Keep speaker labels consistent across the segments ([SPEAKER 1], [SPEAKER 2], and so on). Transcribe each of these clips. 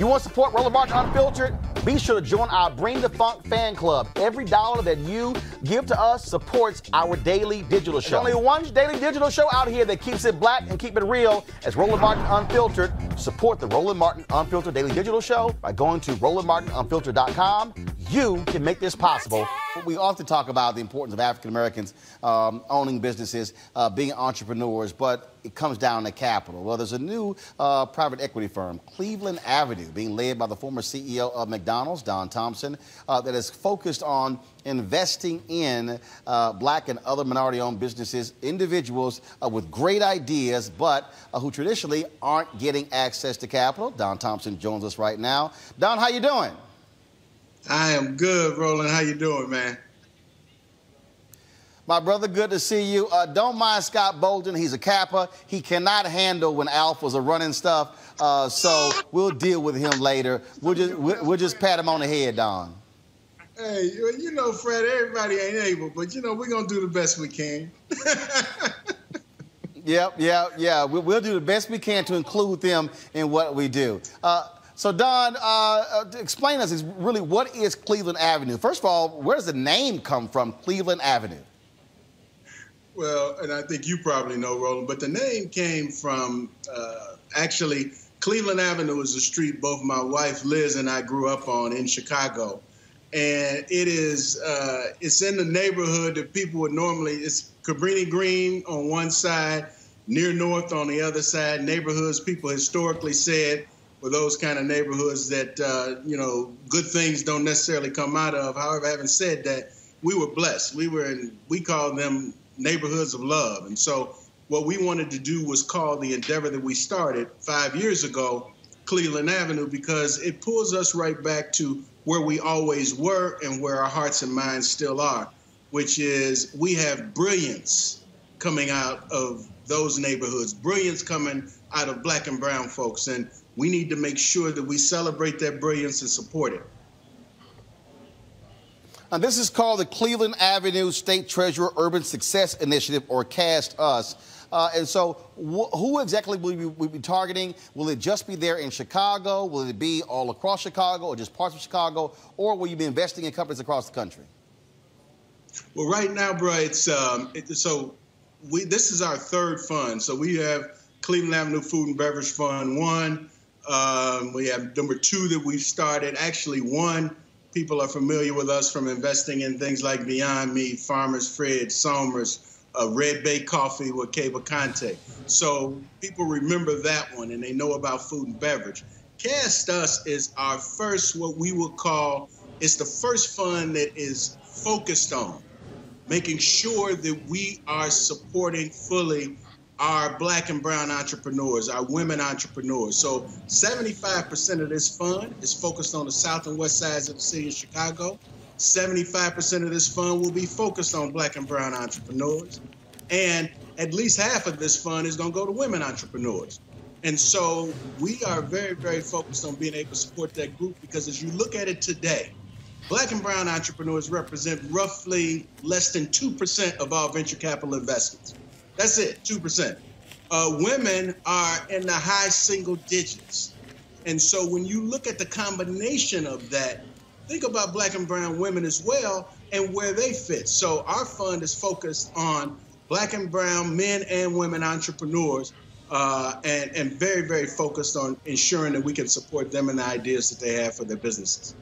[SPEAKER 1] You want to support Roland Martin Unfiltered? Be sure to join our Bring the Funk fan club. Every dollar that you give to us supports our daily digital show. There's only one daily digital show out here that keeps it black and keep it real. As Roland Martin Unfiltered. Support the Roland Martin Unfiltered daily digital show by going to RolandMartinUnfiltered.com. You can make this possible. We often talk about the importance of African Americans owning businesses, being entrepreneurs, but it comes down to capital. Well, there's a new private equity firm, Cleveland Avenue, being led by the former CEO of McDonald's, Don Thompson, that is focused on investing in black and other minority-owned businesses, individuals with great ideas, but who traditionally aren't getting access to capital. Don Thompson joins us right now. Don, how you doing?
[SPEAKER 2] I am good, Roland. How you doing, man?
[SPEAKER 1] My brother, good to see you. Don't mind Scott Bolton. He's a Kappa. He cannot handle when alphas are running stuff, so we'll deal with him later. We'll just pat him on the head, Don.
[SPEAKER 2] Hey, you know, Fred, everybody ain't able, but, you know, we're going to do the best we can.
[SPEAKER 1] Yeah. We'll do the best we can to include them in what we do. So, Don, explain to us, really, what is Cleveland Avenue? First of all, where does the name come from, Cleveland Avenue?
[SPEAKER 2] Well, and I think you probably know, Roland, but the name came from, actually, Cleveland Avenue is a street both my wife, Liz, and I grew up on in Chicago. And it is, it's in the neighborhood that people would normally, it's Cabrini Green on one side, Near North on the other side, neighborhoods people historically said were those kind of neighborhoods that, you know, good things don't necessarily come out of. However, having said that, we were blessed. We called them neighborhoods of love. And so what we wanted to do was call the endeavor that we started 5 years ago, Cleveland Avenue, because it pulls us right back to where we always were and where our hearts and minds still are, which is we have brilliance coming out of those neighborhoods, brilliance coming out of black and brown folks. And we need to make sure that we celebrate that brilliance and support it.
[SPEAKER 1] Now, this is called the Cleveland Avenue State Treasurer Urban Success Initiative, or CAST US. And so who exactly will we be targeting? Will it just be there in Chicago? Will it be all across Chicago or just parts of Chicago? Or will you be investing in companies across the country?
[SPEAKER 2] Well, right now, bro, this is our third fund. So we have Cleveland Avenue Food and Beverage Fund 1. We have number 2 that we've started. Actually, 1, people are familiar with us from investing in things like Beyond Meat, Farmer's Fred, Somers, Red Bay Coffee with Cable Conte. So people remember that one and they know about food and beverage. Cast Us is our first, what we would call, it's the first fund that is focused on making sure that we are supporting fully our black and brown entrepreneurs, our women entrepreneurs. So 75% of this fund is focused on the south and west sides of the city of Chicago. 75% of this fund will be focused on black and brown entrepreneurs. And at least half of this fund is going to go to women entrepreneurs. And so we are very, very focused on being able to support that group, because as you look at it today, black and brown entrepreneurs represent roughly less than 2% of all venture capital investments. That's it, 2%. Women are in the high single digits. And so when you look at the combination of that, think about black and brown women as well and where they fit. So our fund is focused on black and brown men and women entrepreneurs, and very, very focused on ensuring that we can support them and the ideas that they have for their businesses.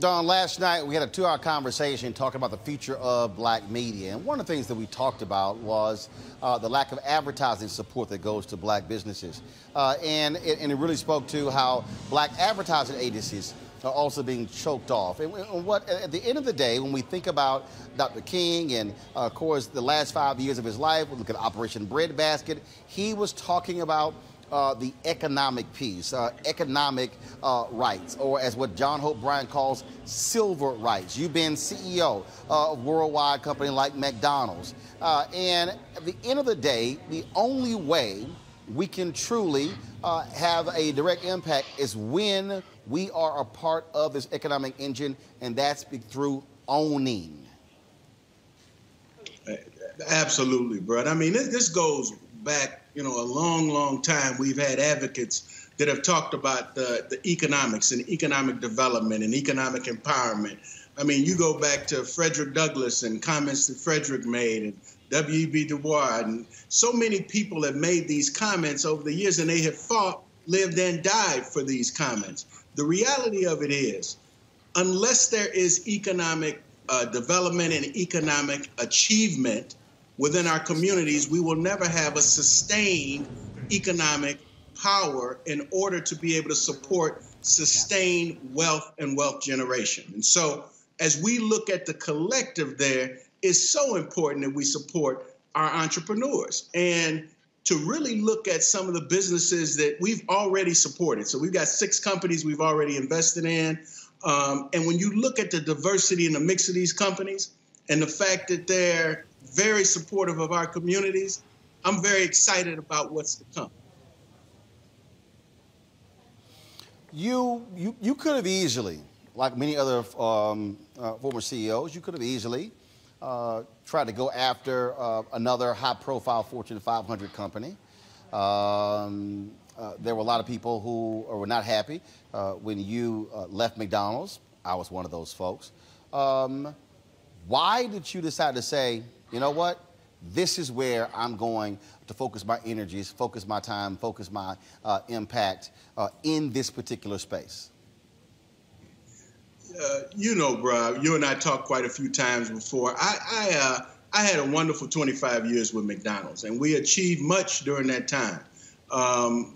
[SPEAKER 1] Don, last night we had a 2-hour conversation talking about the future of black media. And one of the things that we talked about was the lack of advertising support that goes to black businesses. And it really spoke to how black advertising agencies are also being choked off. And what, at the end of the day, when we think about Dr. King and, of course, the last 5 years of his life, we look at Operation Breadbasket, he was talking about the economic piece, economic rights, or as what John Hope Bryant calls silver rights. You've been CEO of a worldwide company like McDonald's. And at the end of the day, the only way we can truly have a direct impact is when we are a part of this economic engine, and that's through owning.
[SPEAKER 2] Absolutely, bro. I mean, this goes back, you know, a long, long time. We've had advocates that have talked about the economics and economic development and economic empowerment. I mean, you go back to Frederick Douglass and comments that Frederick made, and W.E.B. Du Bois, and so many people have made these comments over the years, and they have fought, lived, and died for these comments. The reality of it is, unless there is economic development and economic achievement within our communities, we will never have a sustained economic power in order to be able to support sustained wealth and wealth generation. And so as we look at the collective there, it's so important that we support our entrepreneurs and to really look at some of the businesses that we've already supported. So we've got 6 companies we've already invested in. And when you look at the diversity and the mix of these companies and the fact that they're very supportive of our communities, I'm very excited about what's to come.
[SPEAKER 1] You could have easily, like many other former CEOs, you could have easily tried to go after another high-profile Fortune 500 company. There were a lot of people who were not happy when you left McDonald's. I was one of those folks. Why did you decide to say, you know what, this is where I'm going to focus my energies, focus my time, focus my impact in this particular space?
[SPEAKER 2] You know, bro, you and I talked quite a few times before. I had a wonderful 25 years with McDonald's, and we achieved much during that time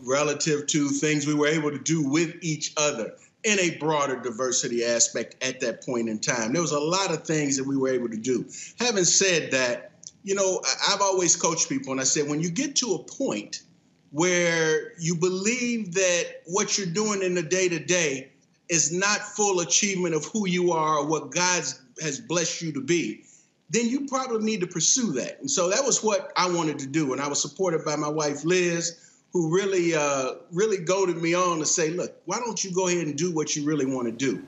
[SPEAKER 2] relative to things we were able to do with each other in a broader diversity aspect at that point in time. There was a lot of things that we were able to do. Having said that, you know, I've always coached people, and I said, when you get to a point where you believe that what you're doing in the day-to-day is not full achievement of who you are or what God has blessed you to be, then you probably need to pursue that. And so that was what I wanted to do. And I was supported by my wife, Liz, who really goaded me on to say, look, why don't you go ahead and do what you really want to do?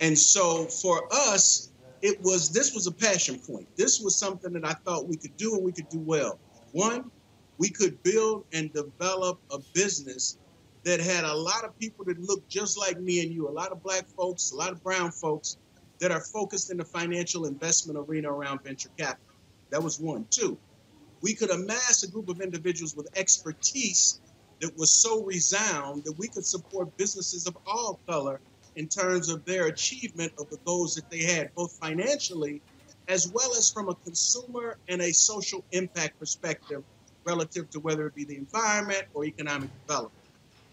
[SPEAKER 2] And so for us, this was a passion point. This was something that I thought we could do and we could do well. One, we could build and develop a business that had a lot of people that look just like me and you, a lot of black folks, a lot of brown folks that are focused in the financial investment arena around venture capital. That was one. Two, we could amass a group of individuals with expertise that was so resound that we could support businesses of all color in terms of their achievement of the goals that they had, both financially as well as from a consumer and a social impact perspective relative to whether it be the environment or economic development.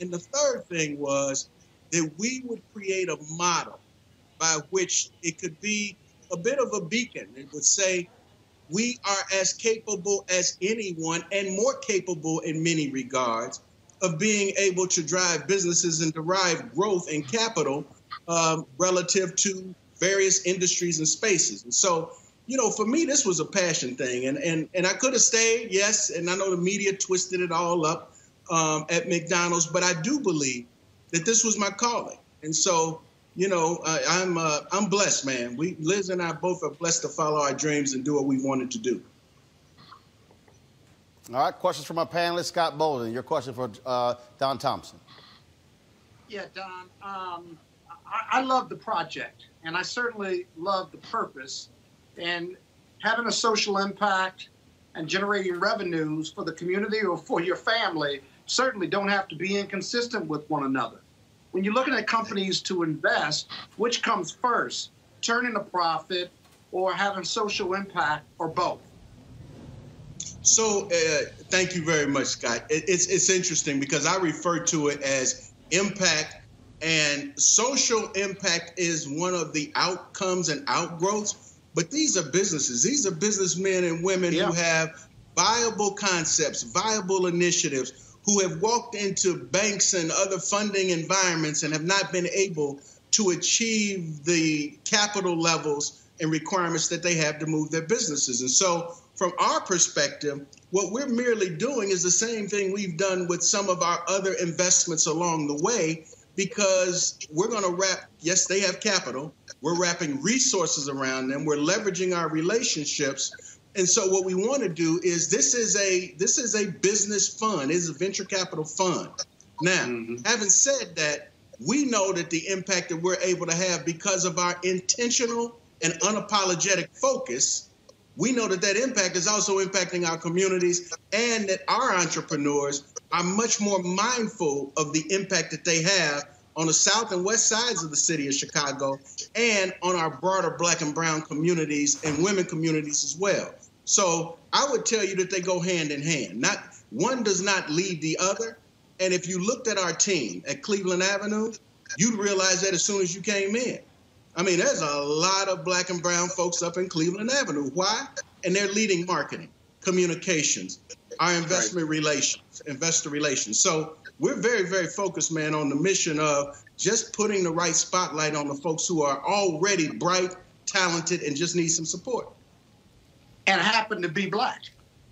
[SPEAKER 2] And the third thing was that we would create a model by which it could be a bit of a beacon. It would say, we are as capable as anyone and more capable in many regards of being able to drive businesses and derive growth and capital relative to various industries and spaces. And so, you know, for me, this was a passion thing. And I could have stayed, yes, and I know the media twisted it all up at McDonald's, but I do believe that this was my calling. And so, you know, I'm blessed, man. Liz and I both are blessed to follow our dreams and do what we wanted to do.
[SPEAKER 1] All right, questions from our panelist, Scott Bolden. Your question for Don Thompson.
[SPEAKER 3] Yeah, Don, I love the project, and I certainly love the purpose. And having a social impact and generating revenues for the community or for your family certainly don't have to be inconsistent with one another. When you're looking at companies to invest, which comes first, turning a profit or having social impact, or both?
[SPEAKER 2] So thank you very much, Scott. It's interesting because I refer to it as impact, and social impact is one of the outcomes and outgrowths. But these are businesses. These are businessmen and women who have viable concepts, viable initiatives, who have walked into banks and other funding environments and have not been able to achieve the capital levels and requirements that they have to move their businesses. And so from our perspective, what we're merely doing is the same thing we've done with some of our other investments along the way, because we're going to wrap, yes, they have capital. We're wrapping resources around them. We're leveraging our relationships. And so what we want to do is this is a business fund. It's a venture capital fund. Now, having said that, we know that the impact that we're able to have because of our intentional and unapologetic focus, we know that that impact is also impacting our communities, and that our entrepreneurs are much more mindful of the impact that they have on the south and west sides of the city of Chicago and on our broader Black and brown communities and women communities as well. So I would tell you that they go hand in hand. Not one does not lead the other. And if you looked at our team at Cleveland Avenue, you'd realize that as soon as you came in. I mean, there's a lot of Black and brown folks up in Cleveland Avenue. Why? And they're leading marketing, communications, our investment relations, investor relations. So we're very, very focused, man, on the mission of just putting the right spotlight on the folks who are already bright, talented, and just need some support.
[SPEAKER 3] And happen to be Black.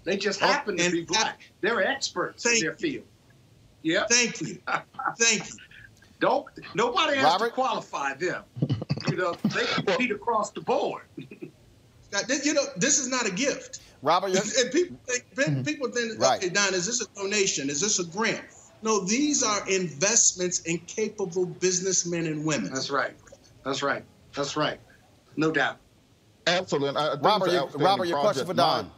[SPEAKER 3] They just happen to be Black. They're experts in their field. Yeah.
[SPEAKER 2] Thank you. Thank you.
[SPEAKER 3] Nobody has to qualify them. You know, they compete across the board.
[SPEAKER 2] You know, this is not a gift.
[SPEAKER 1] Robert,
[SPEAKER 2] and people think, okay, Don, is this a donation? Is this a grant? No, these are investments in capable businessmen and women.
[SPEAKER 3] That's right. That's right. That's right. No doubt.
[SPEAKER 4] Absolutely.
[SPEAKER 1] Robert, your question for Don.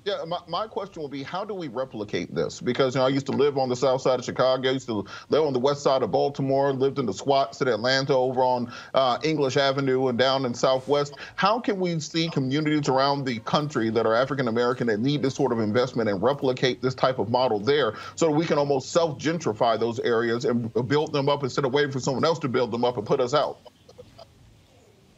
[SPEAKER 4] Yeah, my question will be, how do we replicate this? Because, you know, I used to live on the south side of Chicago. I used to live on the west side of Baltimore, lived in the squats in Atlanta over on English Avenue and down in Southwest. How can we see communities around the country that are African-American that need this sort of investment and replicate this type of model there so that we can almost self-gentrify those areas and build them up instead of waiting for someone else to build them up and put us out?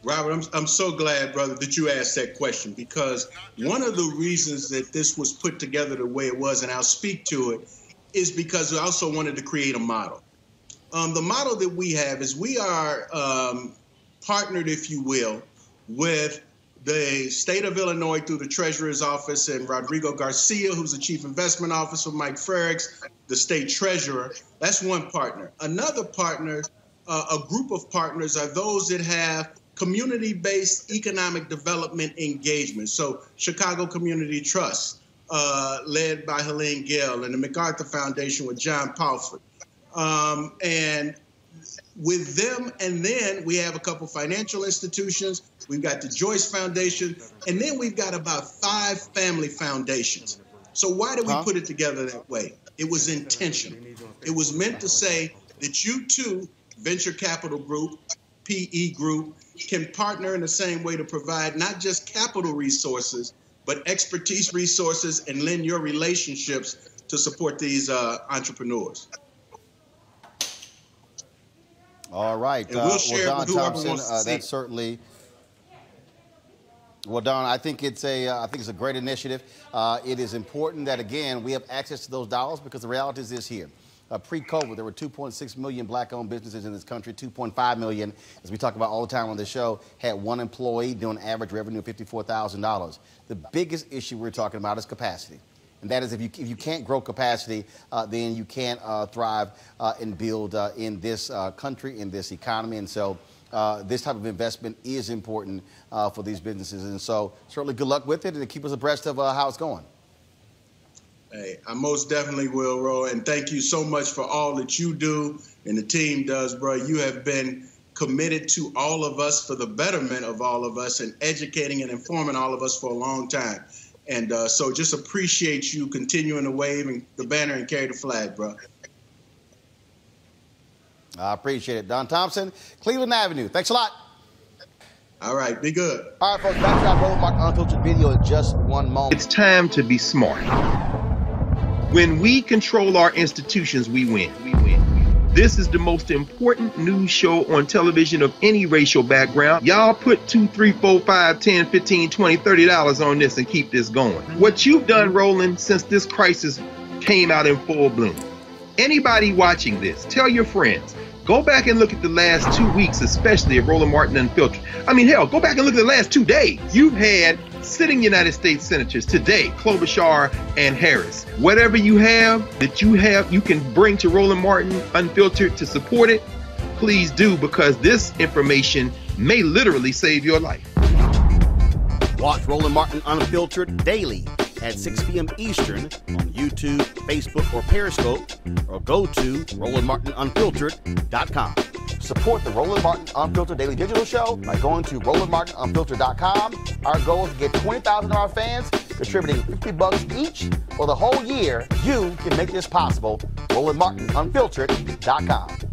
[SPEAKER 2] Robert, I'm so glad, brother, that you asked that question, because one of the reasons that this was put together the way it was, and I'll speak to it, is because I also wanted to create a model. The model that we have is we are partnered, if you will, with the state of Illinois through the Treasurer's Office and Rodrigo Garcia, who's the Chief Investment Officer, Mike Frericks, the State Treasurer. That's one partner. Another partner, a group of partners, are those that have community-based economic development engagement. So Chicago Community Trust, led by Helene Gale, and the MacArthur Foundation with John Palford. And with them, and then we have a couple financial institutions. We've got the Joyce Foundation, and then we've got about 5 family foundations. So why did we put it together that way? It was intentional. It was meant to say that you too, venture capital group, PE group, can partner in the same way to provide not just capital resources, but expertise resources and lend your relationships to support these entrepreneurs.
[SPEAKER 1] All right.
[SPEAKER 2] And we'll share
[SPEAKER 1] Don
[SPEAKER 2] with whoever
[SPEAKER 1] Thompson,
[SPEAKER 2] wants to see.
[SPEAKER 1] that's certainly. Well, Don, I think it's a great initiative. It is important that, again, we have access to those dollars, because the reality is this here. Pre-COVID, there were 2.6 million Black-owned businesses in this country. 2.5 million, as we talk about all the time on the show, had one employee doing average revenue of $54,000. The biggest issue we're talking about is capacity. And that is, if you can't grow capacity, then you can't thrive and build in this country, in this economy. And so this type of investment is important for these businesses. And so certainly good luck with it, and keep us abreast of how it's going.
[SPEAKER 2] Hey, I most definitely will, Ro, and thank you so much for all that you do and the team does, bro. You have been committed to all of us for the betterment of all of us and educating and informing all of us for a long time. And so just appreciate you continuing to wave the banner and carry the flag, bro.
[SPEAKER 1] I appreciate it. Don Thompson, Cleveland Avenue. Thanks a lot.
[SPEAKER 2] All right, be good.
[SPEAKER 1] All right, folks, back to our Roland Martin Unfiltered video in just one moment.
[SPEAKER 5] It's time to be smart. When we control our institutions, we win. This is the most important news show on television of any racial background. Y'all put $2, $3, $4, $5, $10, $15, $20, $30 on this and keep this going. What you've done, Roland, since this crisis came out in full bloom. Anybody watching this, tell your friends. Go back and look at the last 2 weeks, especially of Roland Martin Unfiltered. I mean, hell, go back and look at the last 2 days. You've had sitting United States senators today, Klobuchar and Harris. Whatever you have that you can bring to Roland Martin Unfiltered to support it, please do, because this information may literally save your life.
[SPEAKER 1] Watch Roland Martin Unfiltered daily at 6 p.m. Eastern on YouTube Facebook or Periscope, or go to RolandMartinUnfiltered.com.
[SPEAKER 6] Support the Roland Martin Unfiltered Daily Digital Show by going to RolandMartinUnfiltered.com. Our goal is to get 20,000 of our fans contributing $50 each for the whole year. You can make this possible. RolandMartinUnfiltered.com.